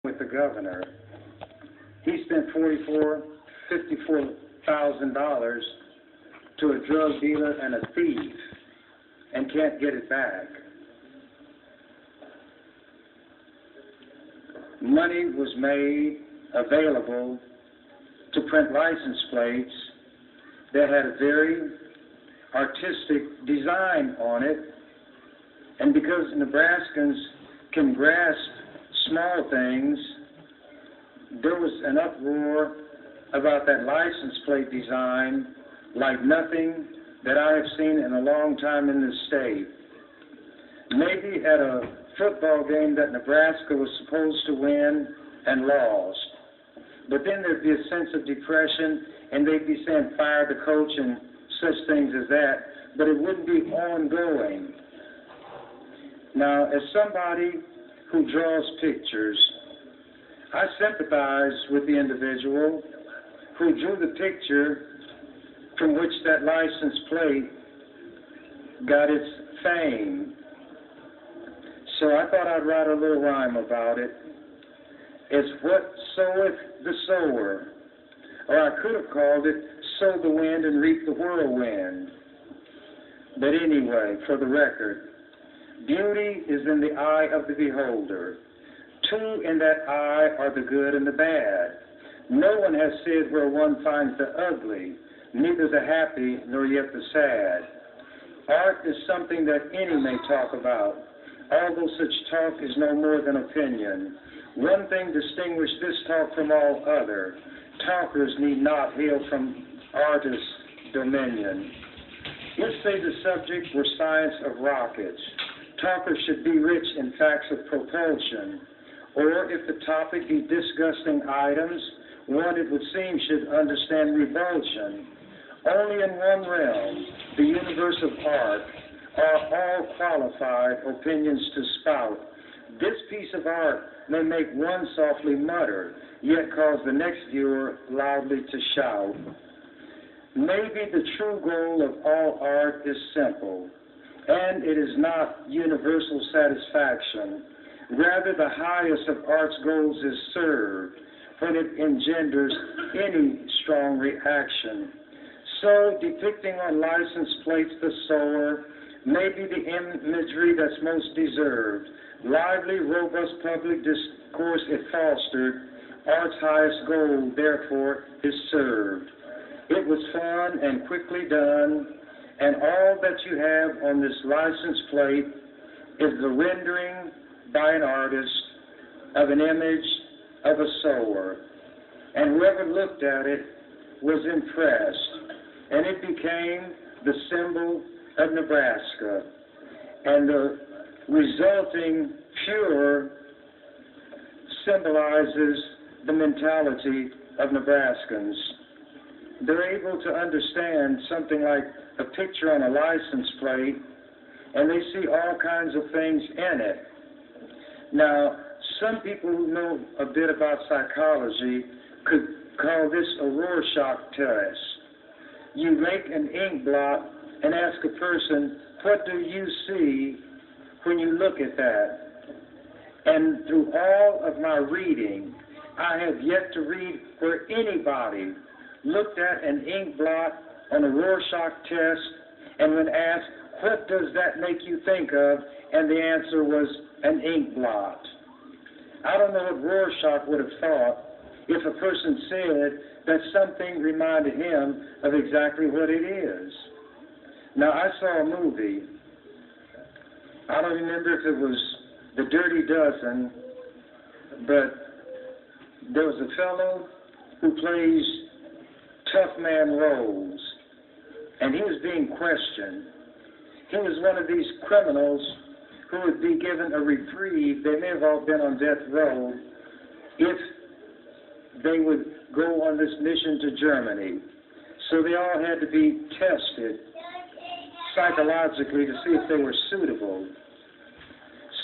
with the governor. He spent $54,000 to a drug dealer and a thief and can't get it back. Money was made available to print license plates that had a very artistic design on it, and because Nebraskans can grasp small things, there was an uproar about that license plate design like nothing that I have seen in a long time in this state. Maybe at a football game that Nebraska was supposed to win and lost, but then there'd be a sense of depression and they'd be saying fire the coach and such things as that, but it wouldn't be ongoing. Now, as somebody who draws pictures, I sympathize with the individual who drew the picture from which that license plate got its fame. So I thought I'd write a little rhyme about it. It's what soweth the sower. Or I could have called it, sow the wind and reap the whirlwind. But anyway, for the record, beauty is in the eye of the beholder. Two in that eye are the good and the bad. No one has said where one finds the ugly, neither the happy nor yet the sad. Art is something that any may talk about, although such talk is no more than opinion. One thing distinguishes this talk from all other: talkers need not hail from artists' dominion. Let's say the subject were science of rockets. Talkers should be rich in facts of propulsion. Or if the topic be disgusting items, one, it would seem, should understand revulsion. Only in one realm, the universe of art, are all qualified opinions to spout. This piece of art may make one softly mutter, yet cause the next viewer loudly to shout. Maybe the true goal of all art is simple, and it is not universal satisfaction. Rather, the highest of art's goals is served when it engenders any strong reaction. So, depicting on license plates the sower may be the imagery that's most deserved. Lively, robust public discourse it fostered, art's highest goal, therefore, is served. It was fun and quickly done, and all that you have on this license plate is the rendering by an artist of an image of a sower. And whoever looked at it was impressed, and it became the symbol of Nebraska. And the resulting furor symbolizes the mentality of Nebraskans. They're able to understand something like a picture on a license plate, and they see all kinds of things in it. Now, some people who know a bit about psychology could call this a Rorschach test. You make an ink blot and ask a person, what do you see when you look at that? And through all of my reading, I have yet to read where anybody looked at an ink blot on a Rorschach test and when asked, what does that make you think of? And the answer was an ink blot. I don't know what Rorschach would have thought if a person said that something reminded him of exactly what it is. Now, I saw a movie. I don't remember if it was The Dirty Dozen, but there was a fellow who plays tough man roles, and he was being questioned. He was one of these criminals who would be given a reprieve. They may have all been on death row if they would go on this mission to Germany. So they all had to be tested psychologically to see if they were suitable.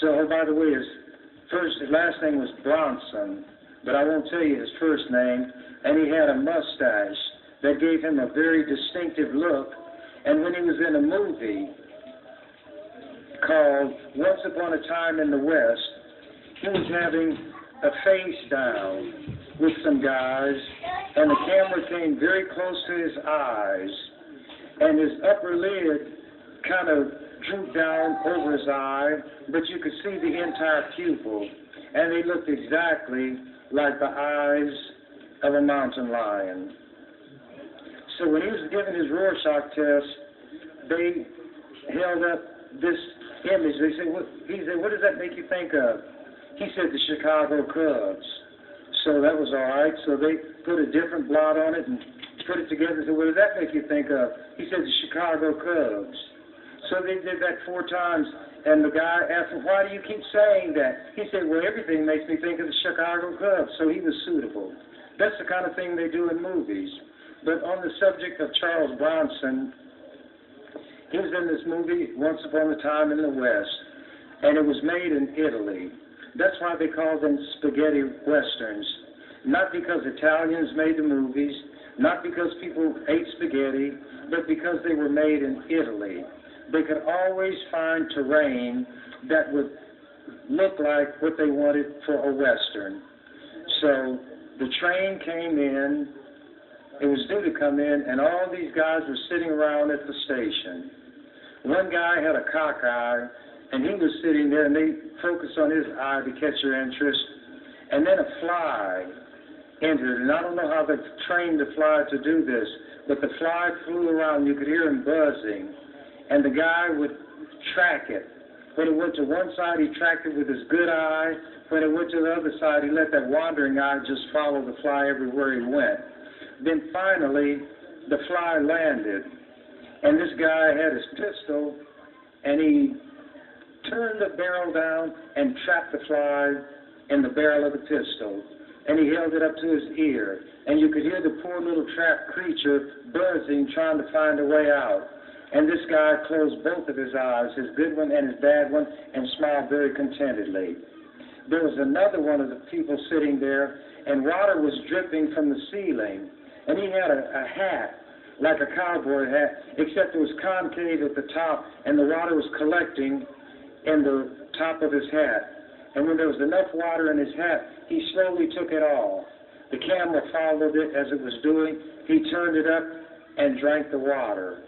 So, oh, by the way, his last name was Bronson, but I won't tell you his first name, and he had a mustache that gave him a very distinctive look. And when he was in a movie called Once Upon a Time in the West, he was having a face down with some guys, and the camera came very close to his eyes, and his upper lid kind of drooped down over his eye, but you could see the entire pupil, and they looked exactly like the eyes of a mountain lion. So when he was giving his Rorschach test, they held up this image. They said, he said, "What does that make you think of?" He said, "The Chicago Cubs." So that was all right. So they put a different blot on it and put it together and said, "What does that make you think of?" He said, "The Chicago Cubs." So they did that 4 times, and the guy asked him, "Why do you keep saying that?" He said, "Well, everything makes me think of the Chicago Cubs." So he was suitable. That's the kind of thing they do in movies. But on the subject of Charles Bronson, he was in this movie, Once Upon a Time in the West, and it was made in Italy. That's why they call them spaghetti westerns. Not because Italians made the movies, not because people ate spaghetti, but because they were made in Italy. They could always find terrain that would look like what they wanted for a western. So the train came in, it was due to come in, and all these guys were sitting around at the station. One guy had a cock eye, and he was sitting there, and they focused on his eye to catch your interest. And then a fly entered, and I don't know how they trained the fly to do this, but the fly flew around. You could hear him buzzing, and the guy would track it. When it went to one side, he tracked it with his good eye. When it went to the other side, he let that wandering eye just follow the fly everywhere he went. Then finally, the fly landed, and this guy had his pistol, and he turned the barrel down and trapped the fly in the barrel of the pistol, and he held it up to his ear, and you could hear the poor little trapped creature buzzing, trying to find a way out. And this guy closed both of his eyes, his good one and his bad one, and smiled very contentedly. There was another one of the people sitting there, and water was dripping from the ceiling, and he had a hat, like a cowboy hat, except it was concave at the top, and the water was collecting in the top of his hat. And when there was enough water in his hat, he slowly took it off. The camera followed it as it was doing. He turned it up and drank the water,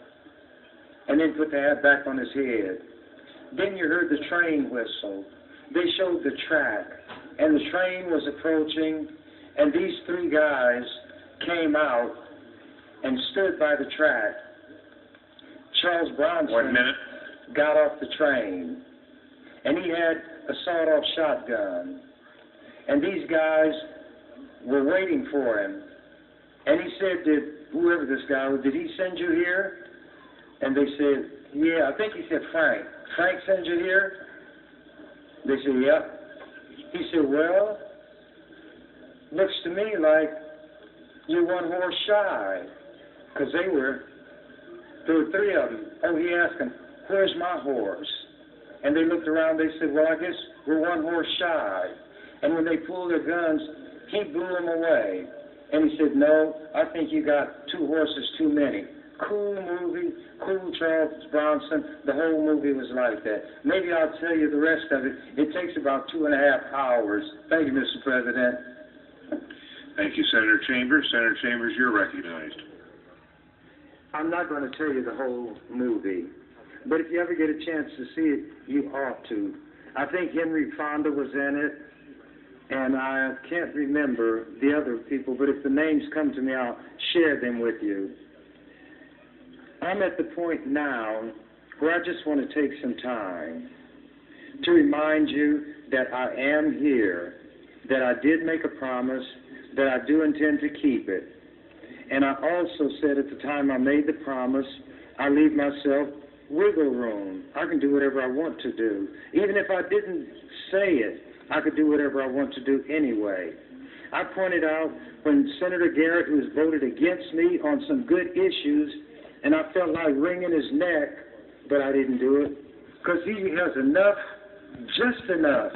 and then put the hat back on his head. Then you heard the train whistle. They showed the track, and the train was approaching, and these 3 guys came out and stood by the track. Charles Bronson 1 minute. got off the train, and he had a sawed-off shotgun. And these guys were waiting for him. And he said to whoever this guy was, "Did he send you here?" And they said, "Yeah." I think he said, "Frank. Frank sent you here?" They said, "Yep." He said, "Well, looks to me like you're 1 horse shy." Because there were 3 of them. Oh, he asked them, "Where's my horse?" And they looked around, they said, "Well, I guess we're 1 horse shy." And when they pulled their guns, he blew them away. And he said, "No, I think you got 2 horses too many." Cool movie, cool Charles Bronson. The whole movie was like that. Maybe I'll tell you the rest of it. It takes about 2.5 hours. Thank you, Mr. President. Thank you, Senator Chambers. Senator Chambers, you're recognized. I'm not going to tell you the whole movie, but if you ever get a chance to see it, you ought to. I think Henry Fonda was in it, and I can't remember the other people, but if the names come to me, I'll share them with you. I'm at the point now where I just want to take some time to remind you that I am here, that I did make a promise, that I do intend to keep it. And I also said at the time I made the promise, I leave myself wiggle room. I can do whatever I want to do. Even if I didn't say it, I could do whatever I want to do anyway. I pointed out when Senator Garrett, who has voted against me on some good issues, and I felt like wringing his neck, but I didn't do it, because he has enough, just enough,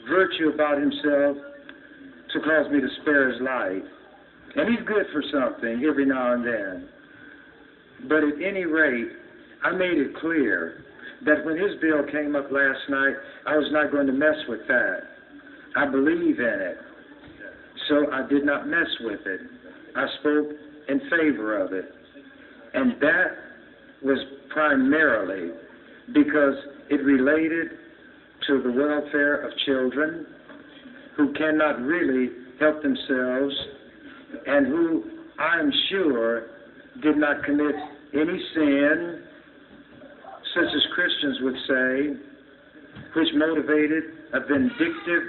virtue about himself to cause me to spare his life. And he's good for something every now and then. But at any rate, I made it clear that when his bill came up last night, I was not going to mess with that. I believe in it. So I did not mess with it. I spoke in favor of it. And that was primarily because it related to the welfare of children who cannot really help themselves and who, I'm sure, did not commit any sin, such as Christians would say, which motivated a vindictive,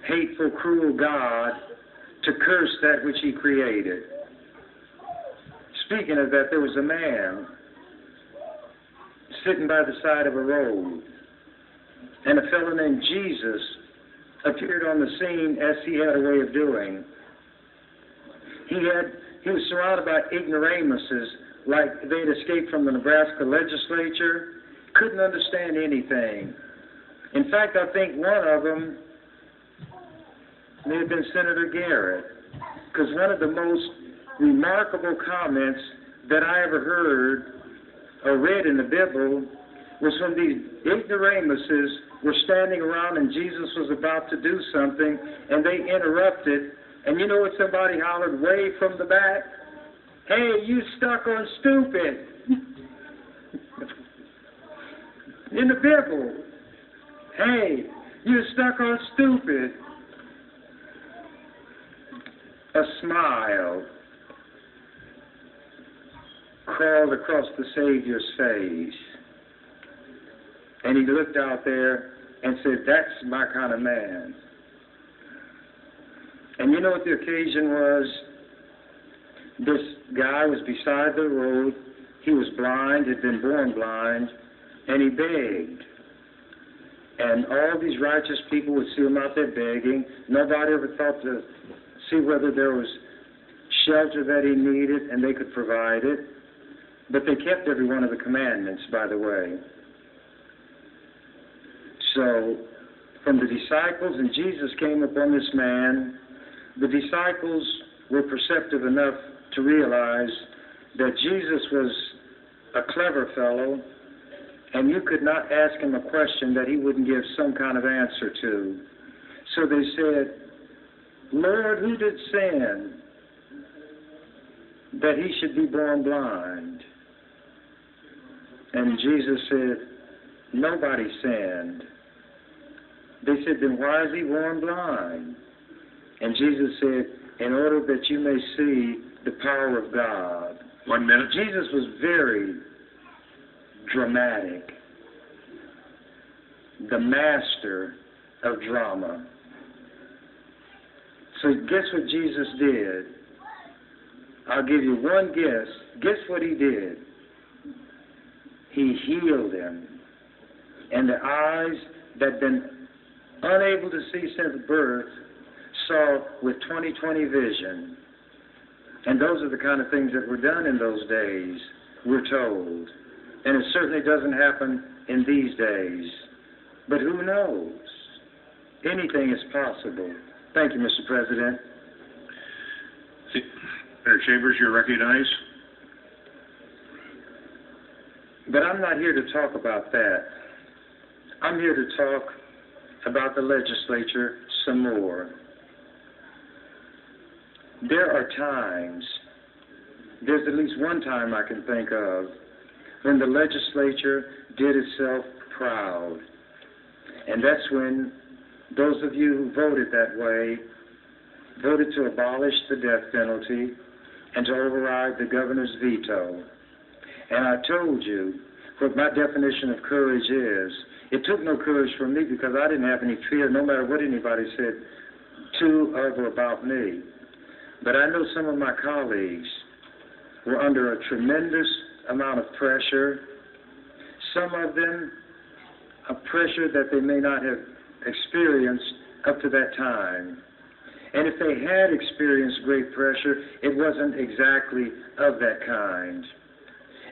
hateful, cruel God to curse that which he created. Speaking of that, there was a man sitting by the side of a road, and a fellow named Jesus appeared on the scene as he had a way of doing. He was surrounded by ignoramuses, like they'd escaped from the Nebraska legislature, couldn't understand anything. In fact, I think one of them may have been Senator Garrett, because one of the most remarkable comments that I ever heard or read in the Bible was when these ignoramuses were standing around and Jesus was about to do something, and they interrupted. And you know what somebody hollered way from the back? Hey, you stuck on stupid. In the Bible. Hey, you stuck on stupid. A smile crawled across the Savior's face. And he looked out there and said, that's my kind of man. And you know what the occasion was? This guy was beside the road. He was blind, had been born blind, and he begged. And all these righteous people would see him out there begging. Nobody ever thought to see whether there was shelter that he needed and they could provide it. But they kept every one of the commandments, by the way. So, from the disciples, and Jesus came upon this man, the disciples were perceptive enough to realize that Jesus was a clever fellow, and you could not ask him a question that he wouldn't give some kind of answer to. So they said, Lord, who did sin that he should be born blind? And Jesus said, nobody sinned. They said, then why is he born blind? And Jesus said, in order that you may see the power of God. 1 minute. Jesus was very dramatic. The master of drama. So guess what Jesus did? I'll give you one guess. Guess what he did? He healed him. And the eyes that had been unable to see since birth saw with 20/20 vision. And those are the kind of things that were done in those days, we're told. And it certainly doesn't happen in these days. But who knows? Anything is possible. Thank you, Mr. President. Senator Chambers, you're recognized. But I'm not here to talk about that. I'm here to talk about the legislature some more. There are times, there's at least one time I can think of, when the legislature did itself proud. And that's when those of you who voted that way voted to abolish the death penalty and to override the governor's veto. And I told you what my definition of courage is. It took no courage from me because I didn't have any fear, no matter what anybody said to, of, or about me. But I know some of my colleagues were under a tremendous amount of pressure, some of them a pressure that they may not have experienced up to that time. And if they had experienced great pressure, it wasn't exactly of that kind.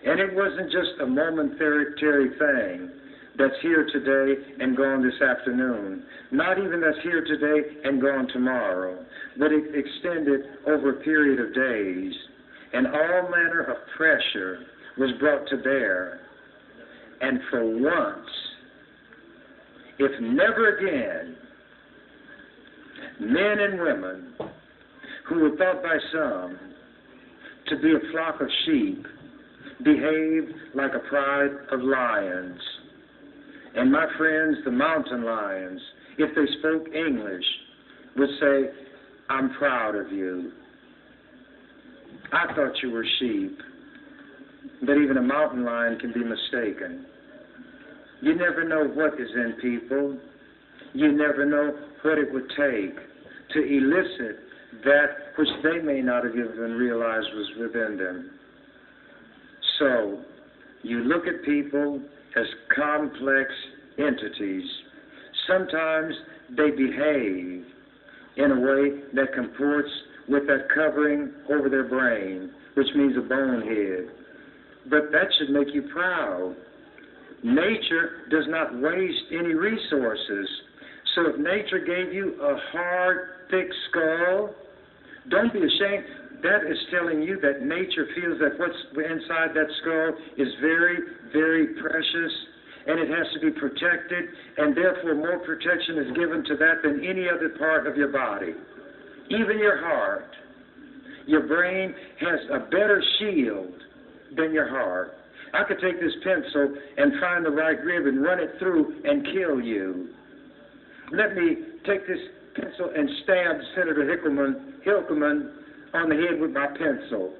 And it wasn't just a momentary thing that's here today and gone this afternoon. Not even that's here today and gone tomorrow. But it extended over a period of days. And all manner of pressure was brought to bear. And for once, if never again, Men and women who were thought by some to be a flock of sheep behaved like a pride of lions. And my friends, the mountain lions, if they spoke English, would say, "I'm proud of you. I thought you were sheep." But even a mountain lion can be mistaken. You never know what is in people. You never know what it would take to elicit that which they may not have even realized was within them. So, you look at people as complex entities. Sometimes they behave in a way that comports with that covering over their brain, which means a bonehead. But that should make you proud. Nature does not waste any resources. So if nature gave you a hard, thick skull, don't be ashamed. That is telling you that nature feels that what's inside that skull is very, very precious, and it has to be protected, and therefore more protection is given to that than any other part of your body. Even your heart. Your brain has a better shield than your heart. I could take this pencil and find the right rib and run it through and kill you. Let me take this pencil and stab Senator Hilkeman on the head with my pencil.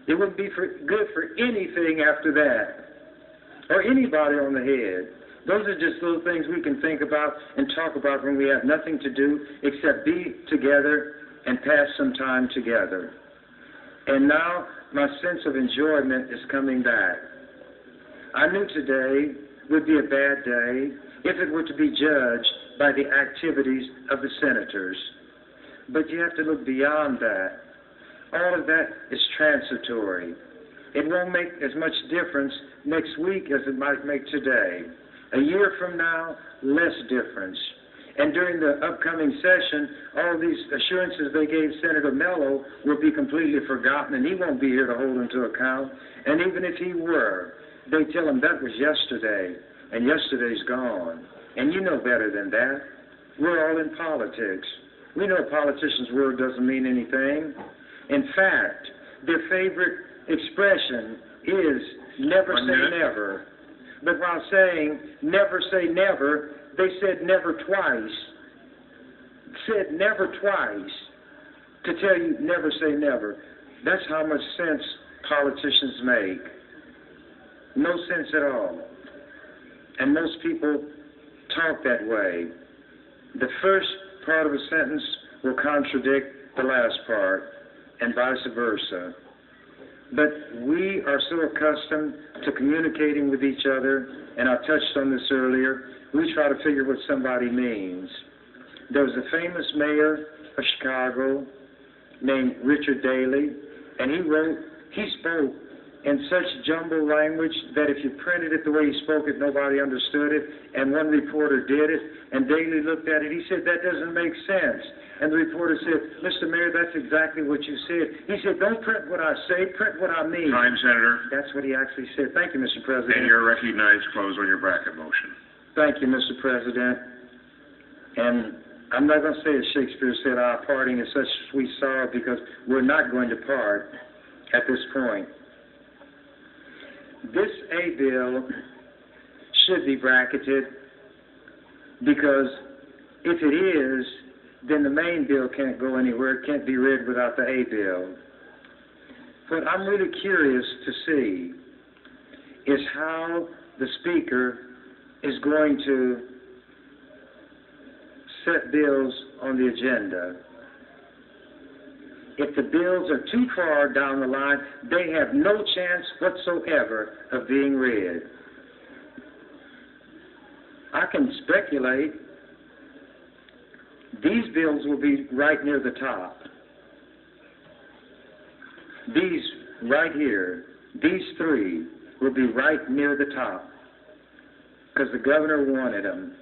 It wouldn't be good for anything after that, or anybody on the head. Those are just little things we can think about and talk about when we have nothing to do except be together and pass some time together. And now my sense of enjoyment is coming back. I knew today would be a bad day if it were to be judged by the activities of the senators. But you have to look beyond that. All of that is transitory. It won't make as much difference next week as it might make today. A year from now, less difference. And during the upcoming session, all these assurances they gave Senator Mello will be completely forgotten, and he won't be here to hold them to account. And even if he were, they tell him that was yesterday, and yesterday's gone. And you know better than that. We're all in politics. We know a politician's word doesn't mean anything. In fact, their favorite expression is never say never. But while saying never say never, they said never twice. Said never twice to tell you never say never. That's how much sense politicians make. No sense at all. And most people talk that way. The first part of a sentence will contradict the last part, and vice versa. But we are so accustomed to communicating with each other, and I touched on this earlier, we try to figure what somebody means. There was a famous mayor of Chicago named Richard Daley, and he spoke in such jumbled language that if you printed it the way he spoke it, nobody understood it, and one reporter did it, and Daley looked at it, he said, "That doesn't make sense." And the reporter said, "Mr. Mayor, that's exactly what you said." He said, "Don't print what I say, print what I mean." Time, Senator. That's what he actually said. Thank you, Mr. President. And you're recognized. Close on your bracket motion. Thank you, Mr. President. And I'm not going to say as Shakespeare said, "Our parting is such sweet sorrow," because we're not going to part at this point. This A bill should be bracketed because if it is, then the main bill can't go anywhere. It can't be read without the A bill. What I'm really curious to see is how the Speaker is going to set bills on the agenda. If the bills are too far down the line, they have no chance whatsoever of being read. I can speculate these bills will be right near the top. These right here, these three, will be right near the top because the governor wanted them.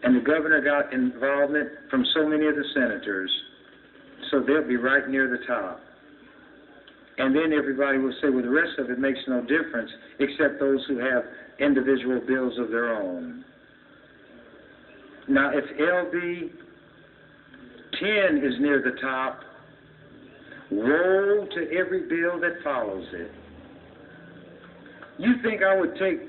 And the governor got involvement from so many of the senators. So they'll be right near the top. And then everybody will say, well, the rest of it makes no difference except those who have individual bills of their own. Now, if LB 10 is near the top. Woe to every bill that follows it. You think I would take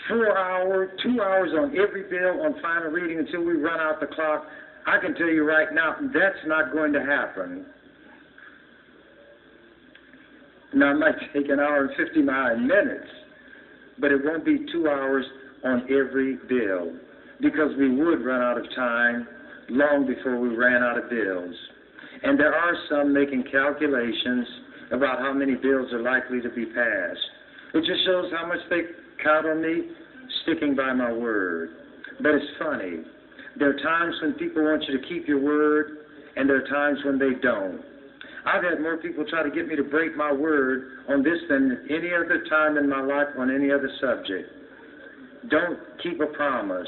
2 hours on every bill on final reading until we run out the clock? I can tell you right now, that's not going to happen. Now, it might take an hour and 59 minutes, but it won't be 2 hours on every bill, because we would run out of time long before we ran out of bills. And there are some making calculations about how many bills are likely to be passed. It just shows how much they count on me sticking by my word. But it's funny. There are times when people want you to keep your word, and there are times when they don't. I've had more people try to get me to break my word on this than any other time in my life on any other subject. Don't keep a promise.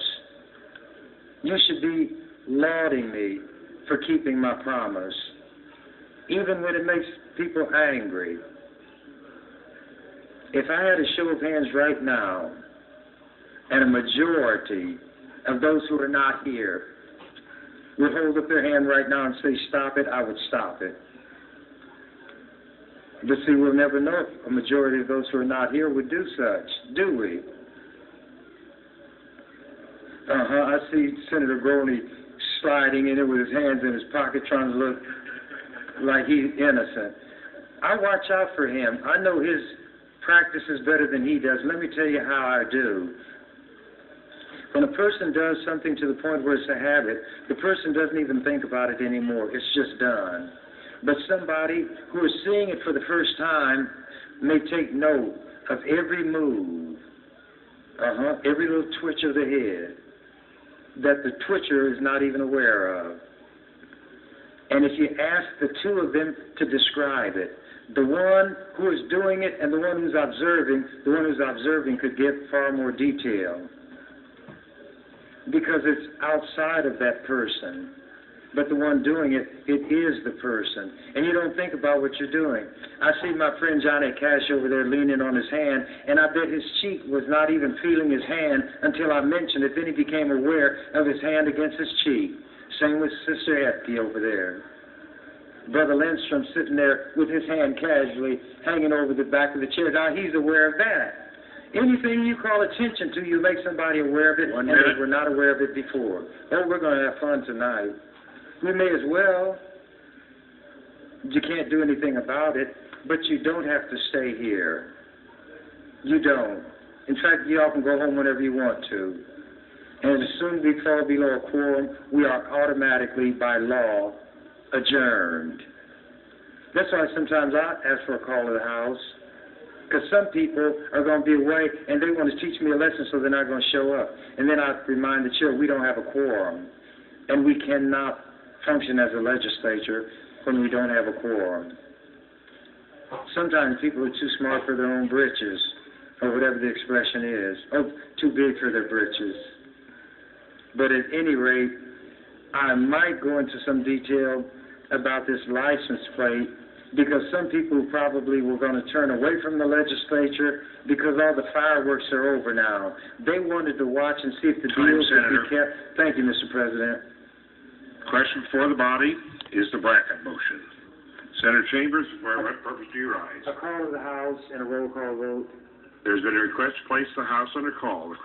You should be lauding me for keeping my promise, even when it makes people angry. If I had a show of hands right now, and a majority of those who are not here would hold up their hand right now and say, stop it, I would stop it. But see, we'll never know if a majority of those who are not here would do such, do we? I see Senator Groney sliding in there with his hands in his pocket trying to look like he's innocent. I watch out for him. I know his practice is better than he does. Let me tell you how I do. When a person does something to the point where it's a habit, the person doesn't even think about it anymore. It's just done. But somebody who is seeing it for the first time may take note of every move, every little twitch of the head that the twitcher is not even aware of. And if you ask the two of them to describe it, the one who is doing it and the one who's observing could get far more detail, because it's outside of that person. But the one doing it, it is the person. And you don't think about what you're doing. I see my friend Johnny Cash over there leaning on his hand, and I bet his cheek was not even feeling his hand until I mentioned it. Then he became aware of his hand against his cheek. Same with Sister Epke over there. Brother Lindstrom sitting there with his hand casually hanging over the back of the chair. Now he's aware of that. Anything you call attention to, you make somebody aware of it, and they were not aware of it before. Oh, we're going to have fun tonight. We may as well. You can't do anything about it, but you don't have to stay here. You don't. In fact, you all can go home whenever you want to. And as soon as we fall below a quorum, we are automatically, by law, adjourned. That's why sometimes I ask for a call to the House, because some people are going to be away and they want to teach me a lesson, so they're not going to show up. And then I remind the chair, we don't have a quorum, and we cannot function as a legislature when we don't have a quorum. Sometimes people are too smart for their own britches, or whatever the expression is, or too big for their britches. But at any rate, I might go into some detail about this license plate, because some people probably were going to turn away from the legislature because all the fireworks are over now. They wanted to watch and see if the deals would be kept. Thank you, Mr. President. Question for the body is the bracket motion. Senator Chambers, for what purpose do you rise? A call to the House and a roll call vote. There's been a request to place the House under call.